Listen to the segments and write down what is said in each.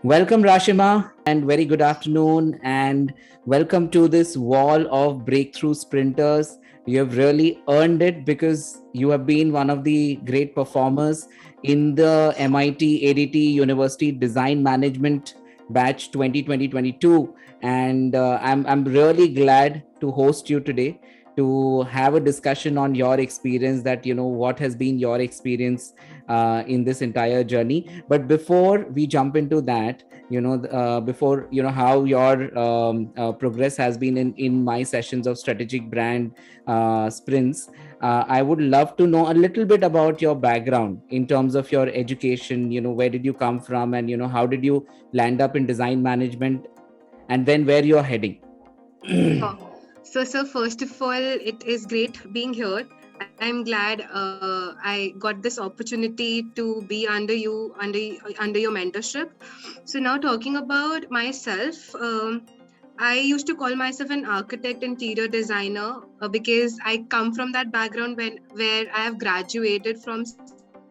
Welcome, Raashima, and very good afternoon. And welcome to this wall of breakthrough sprinters. You have really earned it because you have been one of the great performers in the MIT ADT University Design Management Batch 2020-22. And I'm really glad to host you today to have a discussion on your experience, that what has been your experience in this entire journey. But before we jump into that, before how your progress has been in my sessions of strategic brand sprints, I would love to know a little bit about your background in terms of your education. Where did you come from, and how did you land up in design management, and then where you're heading. Sure. So, first of all, it is great being here. I'm glad I got this opportunity to be under your mentorship. So now talking about myself, I used to call myself an architect, interior designer, because I come from that background where I have graduated from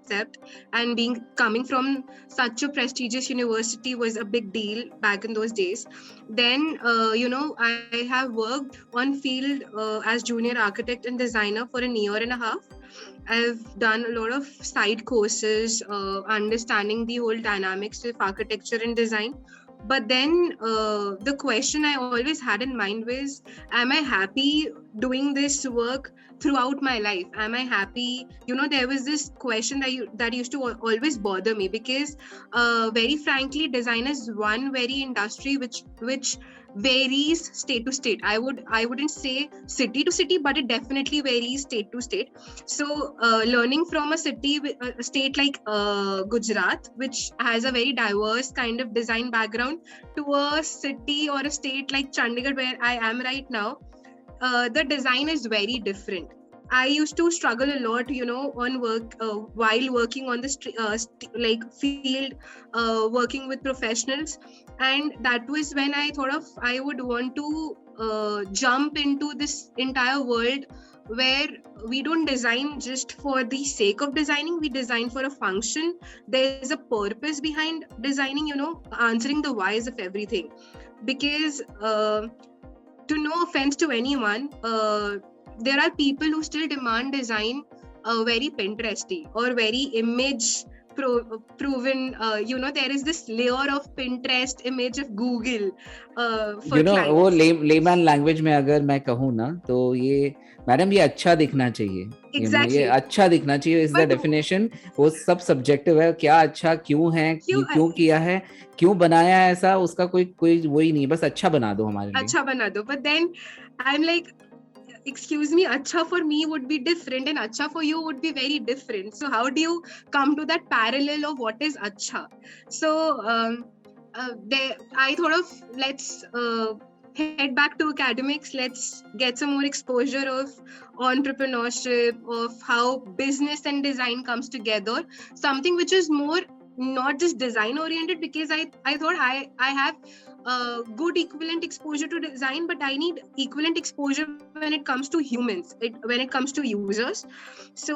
SEPT, and coming from such a prestigious university was a big deal back in those days. Then I have worked on field as junior architect and designer for a year and a half. I've done a lot of side courses, understanding the whole dynamics of architecture and design. But then the question I always had in mind was, am I happy doing this work throughout my life? Am I happy? There was this question that used to always bother me, because very frankly, design is one very industry which varies state to state. I wouldn't say city to city, but it definitely varies state to state. So learning from a state like Gujarat, which has a very diverse kind of design background, to a city or a state like Chandigarh, where I am right now, the design is very different. I used to struggle a lot, on work while working on the field, working with professionals, and that was when I thought of I would want to jump into this entire world where we don't design just for the sake of designing. We design for a function. There's a purpose behind designing, answering the whys of everything. Because to no offense to anyone, there are people who still demand design very Pinteresty or very image proven. There is this layer of Pinterest, image of Google for वो clients. Layman language में अगर मैं कहूँ ना, तो ये madam ये अच्छा दिखना चाहिए. ये Exactly. अच्छा दिखना चाहिए इज द But डेफिनेशन. वो सब सब्जेक्टिव है. क्या अच्छा क्यों है, क्यों किया है, क्यों बनाया है ऐसा, उसका कोई कोई वही नहीं. बस अच्छा बना दो हमारे लिए. अच्छा बना दो. But then I'm like, excuse me, acha for me would be different and acha for you would be very different. So how do you come to that parallel of what is acha? So I thought of, let's head back to academics. Let's get some more exposure of entrepreneurship, of how business and design comes together. Something which is more not just design oriented, because I thought I have good equivalent exposure to design, but I need equivalent exposure when it comes to humans, when it comes to users. So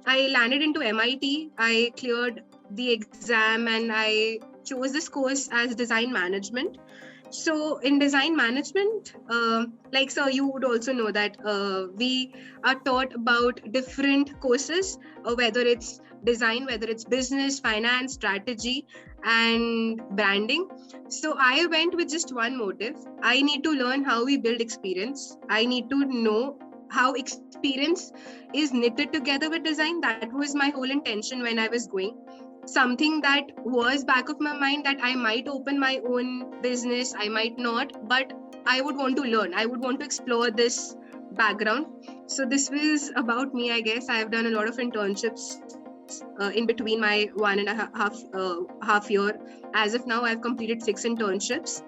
I landed into MIT. I cleared the exam and I chose this course as design management. So in design management, so you would also know that we are taught about different courses, whether it's design, whether it's business, finance, strategy, and branding. So I went with just one motive. I need to learn how we build experience. I need to know how experience is knitted together with design. That was my whole intention when I was going. Something that was back of my mind, that I might open my own business, I might not, but I would want to learn. I would want to explore this background. So this was about me, I guess. I have done a lot of internships in between my 1.5 half year. As of now, I've completed 6 internships.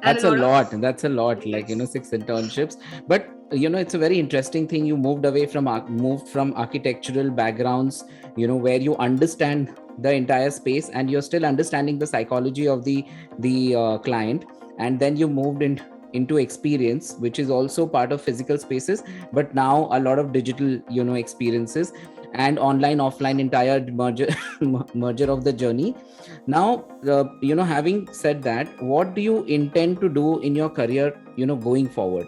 That's a lot. That's a lot. Yes. 6 internships. But it's a very interesting thing. You moved from architectural backgrounds, where you understand the entire space and you're still understanding the psychology of the client, and then you moved into experience, which is also part of physical spaces, but now a lot of digital experiences. and online offline entire merger merger of the journey. Now, having said that, what do you intend to do in your career, going forward?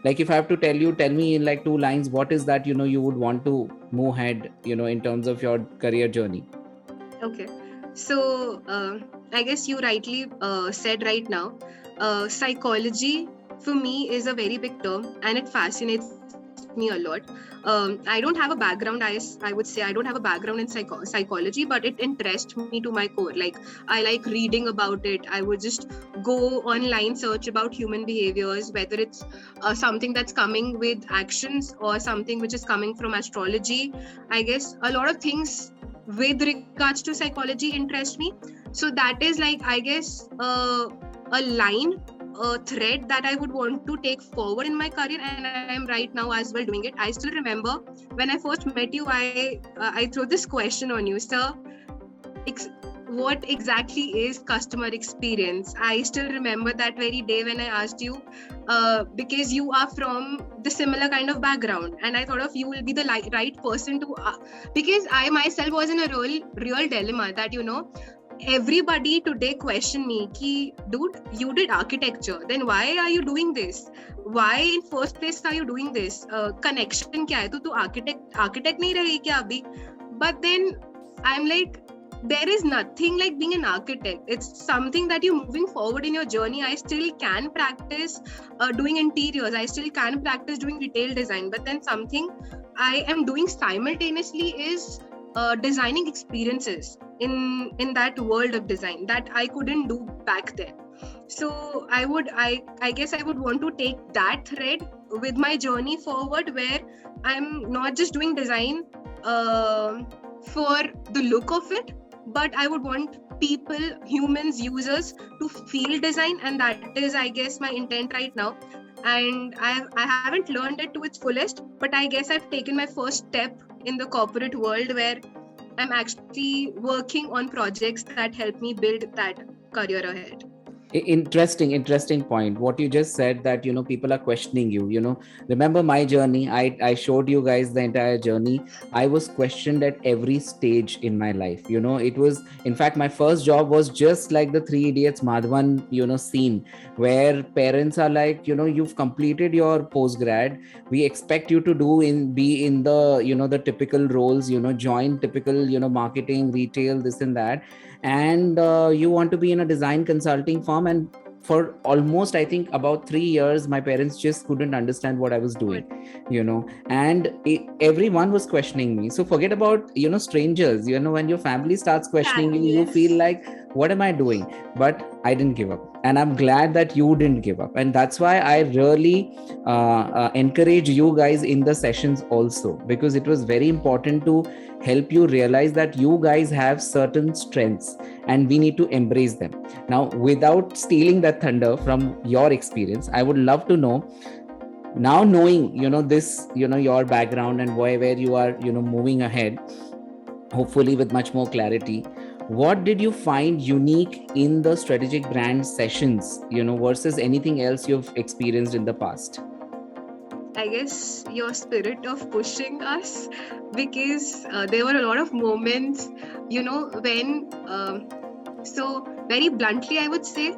Like, if I have to tell me in like 2 lines, what is that, you would want to move ahead, in terms of your career journey? Okay. So, I guess you rightly said right now, psychology for me is a very big term and it fascinates me a lot. I don't have a background, I would say, I don't have a background in psychology, but it interests me to my core. Like, I like reading about it. I would just go online, search about human behaviors, whether it's something that's coming with actions or something which is coming from astrology. I guess a lot of things with regards to psychology interest me. So that is like, I guess, a line, a thread that I would want to take forward in my career, and I am right now as well doing it. I still remember when I first met you, I threw this question on you, sir. What exactly is customer experience? I still remember that very day when I asked you, because you are from the similar kind of background, and I thought of you will be the right person to, because I myself was in a real dilemma that, everybody today question me ki, dude, you did architecture, then why are you doing this? Why in first place are you doing this? Connection kya hai? Tu architect nahi rahi kya abhi? But then I'm like, there is nothing like being an architect. It's something that you're moving forward in your journey. I still can practice doing interiors. I still can practice doing retail design. But then something I am doing simultaneously is designing experiences in that world of design that I couldn't do back then. So I guess I would want to take that thread with my journey forward, where I'm not just doing design for the look of it, but I would want people, humans, users to feel design, and that is, I guess, my intent right now. And I haven't learned it to its fullest, but I guess I've taken my first step in the corporate world, where I'm actually working on projects that help me build that career ahead. Interesting point what you just said, that people are questioning you. Remember my journey. I showed you guys the entire journey. I was questioned at every stage in my life. It was, in fact, my first job was just like the Three Idiots Madhavan scene, where parents are like, you've completed your postgrad, we expect you to be in the the typical roles, join typical marketing, retail, this and that, and you want to be in a design consulting firm. And for almost, I think, about 3 years, my parents just couldn't understand what I was doing, and everyone was questioning me. So forget about strangers. When your family starts questioning you, you feel like, what am I doing? But I didn't give up, and I'm glad that you didn't give up. And that's why I really encourage you guys in the sessions also, because it was very important to help you realize that you guys have certain strengths and we need to embrace them. Now, without stealing that thunder from your experience, I would love to know, now knowing this, your background and where you are moving ahead, hopefully with much more clarity, what did you find unique in the strategic brand sessions versus anything else you've experienced in the past? I guess your spirit of pushing us, because there were a lot of moments, when, so very bluntly, I would say,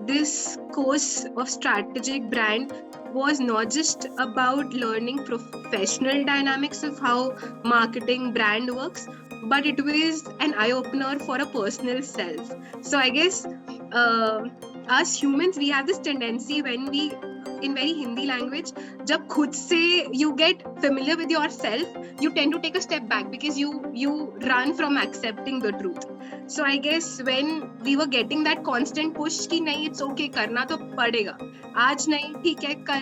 this course of strategic brand was not just about learning professional dynamics of how marketing brand works, but it was an eye-opener for a personal self. So I guess us humans, we have this tendency, when we, in very Hindi language, jab khud se you get familiar with yourself, you tend to take a step back because you run from accepting the truth. So I guess when we were getting that constant push ki nahi, it's okay, karna to padega, aaj nahi, theek hai, kal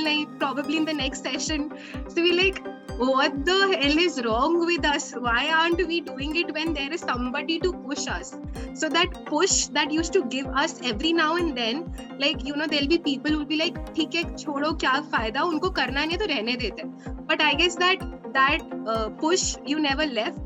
nahi, probably in the next session. So we like, what the hell is wrong with us? Why aren't we doing it when there is somebody to push us? So that push that used to give us every now and then, like, there'll be people who will be like, theek hai, chodo, kya fayda, unko karna nahi hai to rehne dete. But I guess that push, you never left.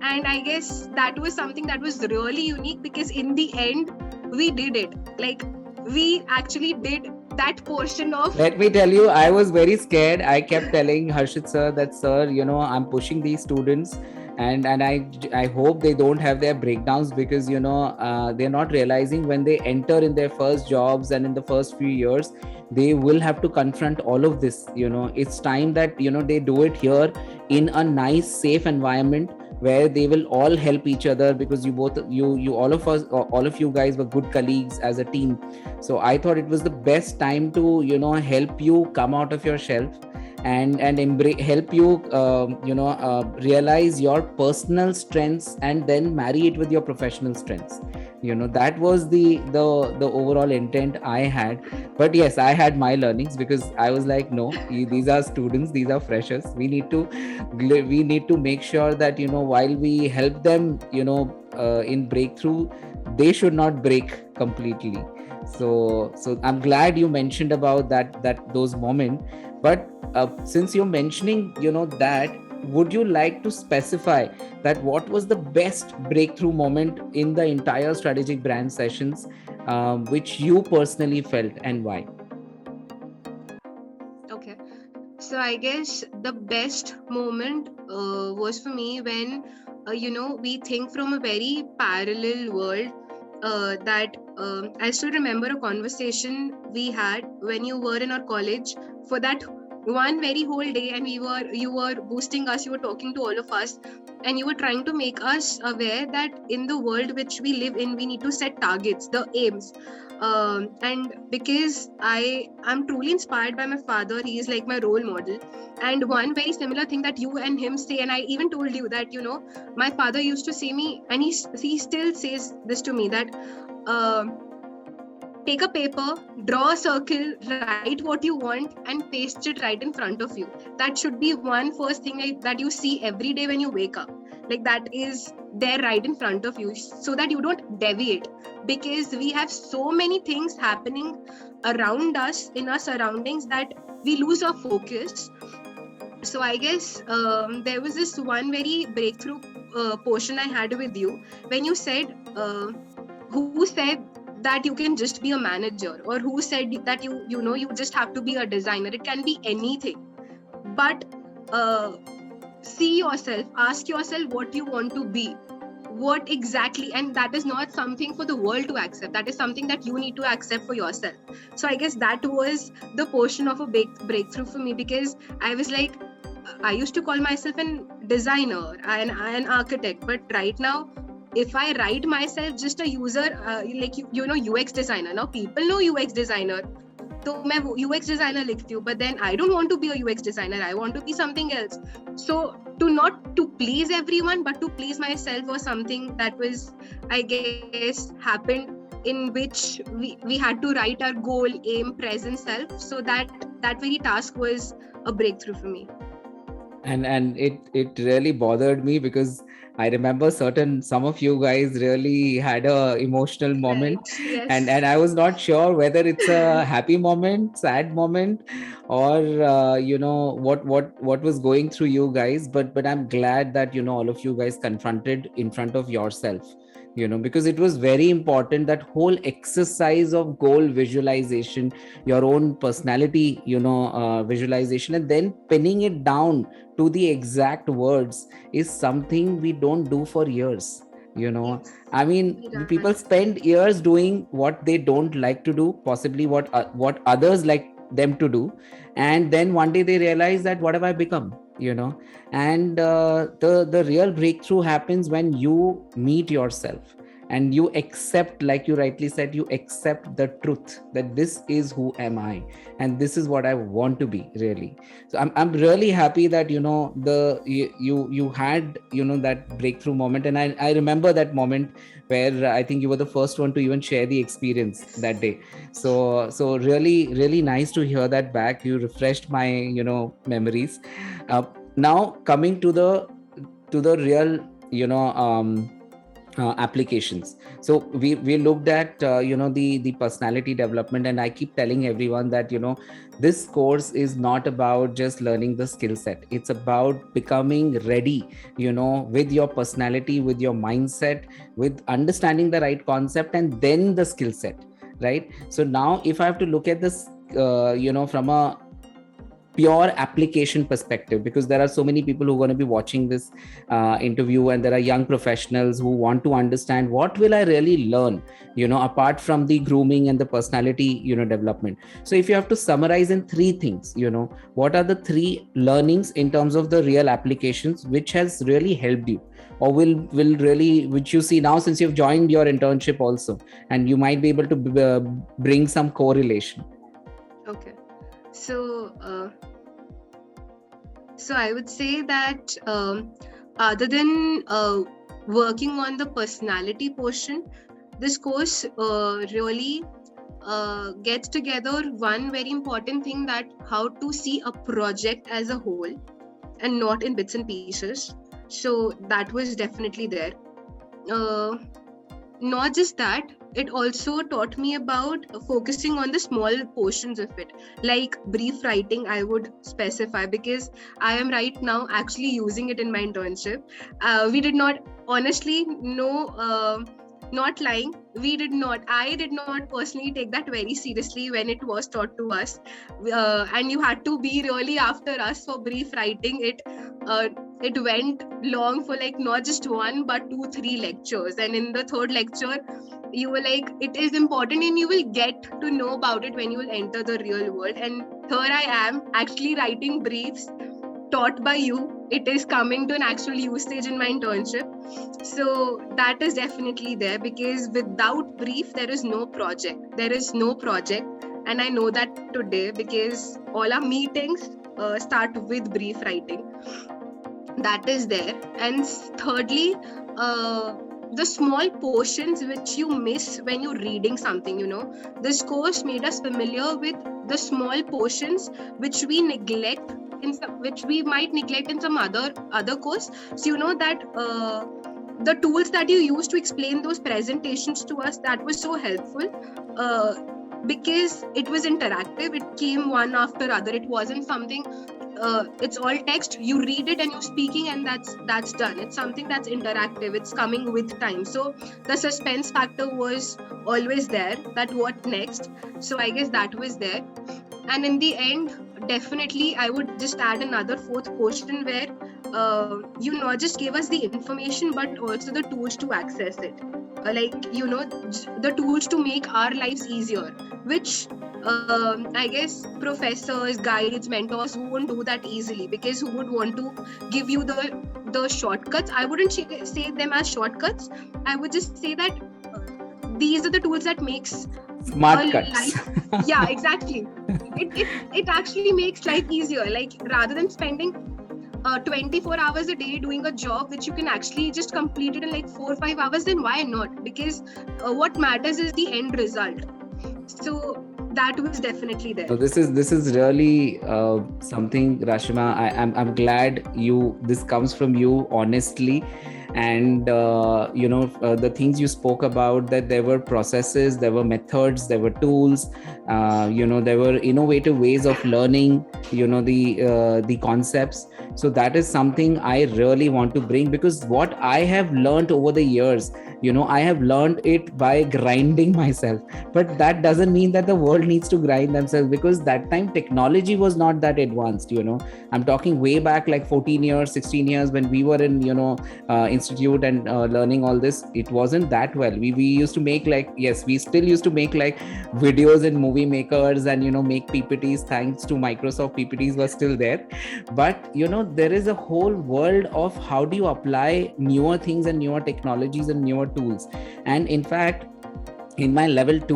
And I guess that was something that was really unique, because in the end, we did it. Like, we actually did that portion of. Let me tell you, I was very scared. I kept telling Harshit sir that, sir, I'm pushing these students, and I hope they don't have their breakdowns, because they're not realizing when they enter in their first jobs and in the first few years, they will have to confront all of this. It's time that they do it here in a nice, safe environment where they will all help each other, because you all of us, all of you guys were good colleagues as a team. So I thought it was the best time to help you come out of your shelf, and help you realize your personal strengths, and then marry it with your professional strengths. That was the overall intent I had. But yes, I had my learnings, because I was like, no, these are students, these are freshers, we need to make sure that while we help them in breakthrough, they should not break completely. So I'm glad you mentioned about that those moments. But since you're mentioning that, would you like to specify that what was the best breakthrough moment in the entire strategic brand sessions, which you personally felt, and why? Okay, so I guess the best moment was for me when we think from a very parallel world. That I still remember a conversation we had when you were in our college for that one very whole day, and you were boosting us, you were talking to all of us, and you were trying to make us aware that in the world which we live in, we need to set targets, the aims. And because I am truly inspired by my father, he is like my role model. And one very similar thing that you and him say, and I even told you that my father used to say me, and he still says this to me, that uh, take a paper, draw a circle, write what you want, and paste it right in front of you. That should be one first thing that you see every day when you wake up. Like, that is there right in front of you, so that you don't deviate. Because we have so many things happening around us, in our surroundings, that we lose our focus. So I guess there was this one very breakthrough portion I had with you, when you said, who said that you can just be a manager, or who said that you just have to be a designer. It can be anything. But uh, see yourself, ask yourself what you want to be, what exactly. And that is not something for the world to accept, that is something that you need to accept for yourself. So I guess that was the portion of a breakthrough for me, because I was like, I used to call myself a designer and an architect, but right now, if I write myself just a user, like UX designer. Now people know UX designer, तो मैं UX designer लिखती हूँ, but then I don't want to be a UX designer. I want to be something else. So to not to please everyone, but to please myself was something that was, I guess, happened, in which we had to write our goal, aim, present self. So that very task was a breakthrough for me. And it really bothered me, because I remember some of you guys really had a emotional moment. Right. Yes. And I was not sure whether it's a happy moment, sad moment, or what was going through you guys. But I'm glad that all of you guys confronted in front of yourself, because it was very important, that whole exercise of goal visualization, your own personality visualization, and then pinning it down to the exact words, is something we don't do for years. Yes. I mean, people spend years doing what they don't like to do, possibly what others like them to do, and then one day they realize that, what have I become? And the real breakthrough happens when you meet yourself, and you accept, like you rightly said, you accept the truth that this is who am I, and this is what I want to be, really. So I'm really happy that you had that breakthrough moment. And I remember that moment where I think you were the first one to even share the experience that day. So really, really nice to hear that back. You refreshed my memories. Now coming to the real applications. So we looked at the personality development, and I keep telling everyone that this course is not about just learning the skill set. It's about becoming ready with your personality, with your mindset, with understanding the right concept, and then the skill set, right? So now if I have to look at this from a pure application perspective, because there are so many people who are going to be watching this interview, and there are young professionals who want to understand what will I really learn, apart from the grooming and the personality, development. So if you have to summarize in three things, what are the three learnings in terms of the real applications which has really helped you, or will really, which you see now since you've joined your internship also, and you might be able to bring some correlation? Okay. So, I would say that other than working on the personality portion, this course really gets together one very important thing, that how to see a project as a whole and not in bits and pieces. So that was definitely there. Not just that, it also taught me about focusing on the small portions of it, like brief writing, I would specify, because I am right now actually using it in my internship. We did not, honestly, not lying, I did not personally take that very seriously when it was taught to us, and you had to be really after us for brief writing. It went long for like not just one but 2-3 lectures, and in the third lecture you were like, it is important and you will get to know about it when you will enter the real world. And here I am actually writing briefs taught by you. It is coming to an actual usage in my internship. So that is definitely there, because without brief there is no project. And I know that today because all our meetings start with brief writing. That is there. And thirdly, the small portions which you miss when you're reading something, this course made us familiar with the small portions which we neglect which we might neglect in some other course. So that the tools that you use to explain those presentations to us, that was so helpful, because it was interactive. It came one after other. It wasn't something it's all text, you read it and you're speaking, and that's done. It's something that's interactive, it's coming with time. So the suspense factor was always there, that what next. So I guess that was there. And in the end, definitely I would just add another fourth portion where you not just gave us the information but also the tools to access it, the tools to make our lives easier, which I guess professors, guides, mentors who won't do that easily, because who would want to give you the shortcuts. I wouldn't say them as shortcuts. I would just say that these are the tools that makes smart cuts. Yeah, exactly. It actually makes life easier. Like, rather than spending 24 hours a day doing a job which you can actually just complete it in like 4 or 5 hours, then why not? Because what matters is the end result. So that was definitely there. So this is really something, Raashima. I'm glad this comes from you honestly. And the things you spoke about, that there were processes, there were methods, there were tools, there were innovative ways of learning, the concepts. So that is something I really want to bring, because what I have learned over the years, I have learned it by grinding myself. But that doesn't mean that the world needs to grind themselves, because that time technology was not that advanced. I'm talking way back like 14 years, 16 years, when we were in institute and learning all this. It wasn't that well. We used to make we still used to make videos in movie makers and make PPTs. Thanks to Microsoft, PPTs were still there. But there is a whole world of how do you apply newer things and newer technologies and newer tools. And in fact, in my level 2,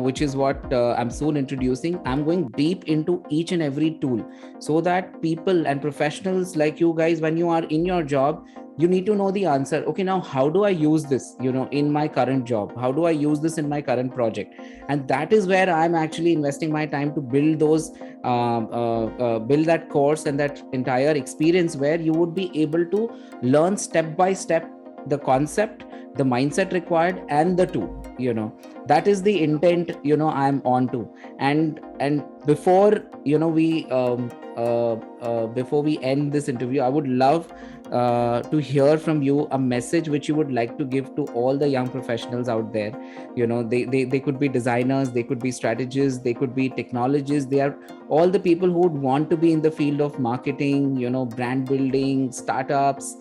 which is what I'm soon introducing, I'm going deep into each and every tool, so that people and professionals like you guys, when you are in your job, you need to know the answer. Okay, now how do I use this in my current job? How do I use this in my current project? And that is where I'm actually investing my time to build those build that course and that entire experience, where you would be able to learn step by step the concept, the mindset required and the tool. That is the intent I'm on to. And before we before we end this interview, I would love to hear from you a message which you would like to give to all the young professionals out there. They could be designers, they could be strategists, they could be technologists, they are all the people who would want to be in the field of marketing, brand building, startups.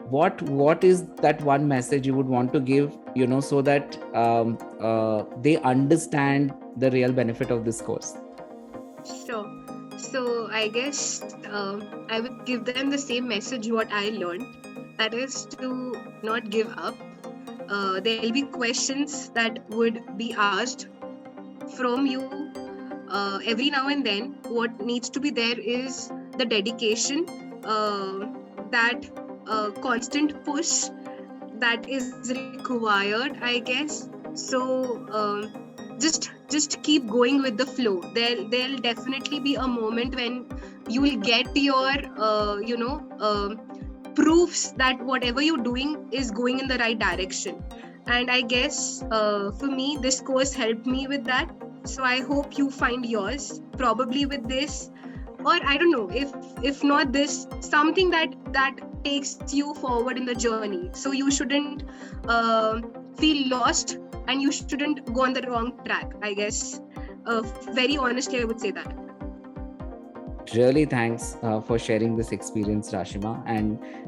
What is that one message you would want to give, so that they understand the real benefit of this course? Sure. So I guess I would give them the same message what I learned. That is to not give up. There'll be questions that would be asked from you every now and then. What needs to be there is the dedication, that constant push that is required, I guess. So just keep going with the flow. There'll definitely be a moment when you will get your proofs that whatever you're doing is going in the right direction. And I guess for me this course helped me with that. So I hope you find yours probably with this, or I don't know, if not this, something that takes you forward in the journey. So you shouldn't feel lost, and you shouldn't go on the wrong track, I guess. Very honestly I would say that. Really thanks for sharing this experience, Raashima.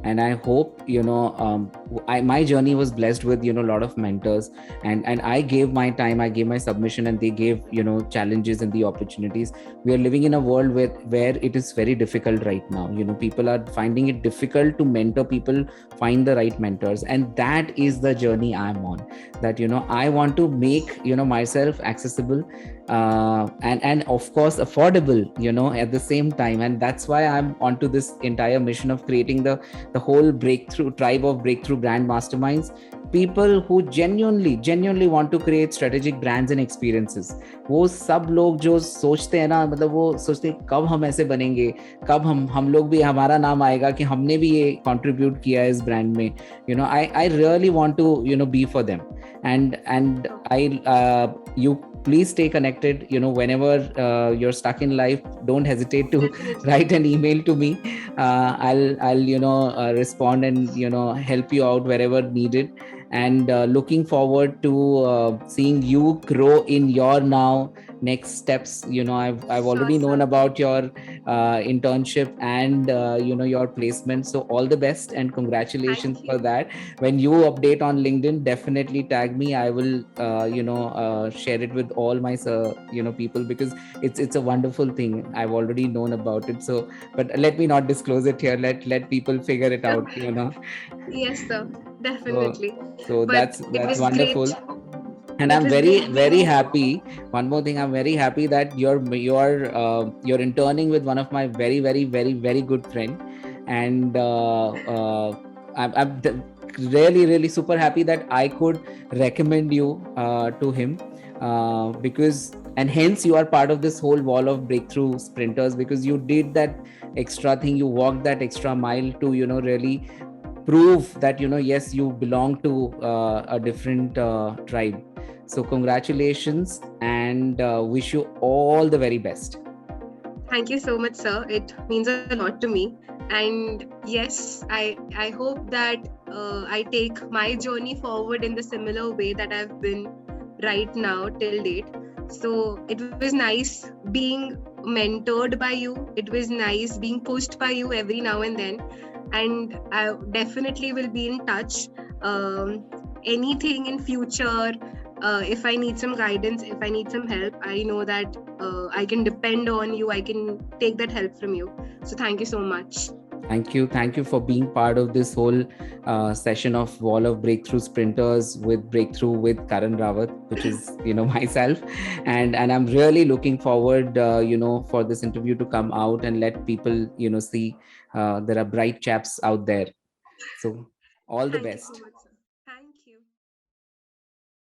And I hope my journey was blessed with a lot of mentors, and I gave my time, I gave my submission, and they gave challenges and the opportunities. We are living in a world where it is very difficult right now. People are finding it difficult to mentor people, find the right mentors, and that is the journey I'm on. That I want to make myself accessible, and of course affordable at the same time. And that's why I'm onto this entire mission of creating the whole breakthrough tribe of breakthrough brand masterminds, people who genuinely want to create strategic brands and experiences. वो सब लोग जो सोचते हैं ना, मतलब वो सोचते हैं कब हम ऐसे बनेंगे, कब हम लोग भी, हमारा नाम आएगा कि हमने भी ये कंट्रीब्यूट किया है इस ब्रांड में. I really want to be for them. And I you please stay connected. Whenever you're stuck in life, don't hesitate to write an email to me. I'll respond and help you out wherever needed. And looking forward to seeing you grow in your now next steps. I've already known about your internship and your placement. So all the best and congratulations for that. When you update on LinkedIn, definitely tag me. I will share it with all my people, because it's a wonderful thing. I've already known about it. So, but let me not disclose it here. Let people figure it out. Yes sir, definitely. So But that's it was wonderful. great. And I'm It was very great very being. happy. One more thing, I'm very happy that you're interning with one of my very very very very good friend. And I'm really super happy that I could recommend you to him, because and hence you are part of this whole wall of breakthrough sprinters, because you did that extra thing, you walked that extra mile to really prove that yes, you belong to a different tribe. So congratulations, and wish you all the very best. Thank you so much sir, it means a lot to me. And yes, I hope that I take my journey forward in the similar way that I've been right now till date. So it was nice being mentored by you, it was nice being pushed by you every now and then. And I definitely will be in touch. Anything in future, if I need some guidance, if I need some help, I know that I can depend on you, I can take that help from you. So thank you so much. Thank you for being part of this whole session of Wall of Breakthrough Sprinters with Breakthrough with Karan Rawat, which is myself. And I'm really looking forward for this interview to come out and let people see there are bright chaps out there. So all the Thank you so best. much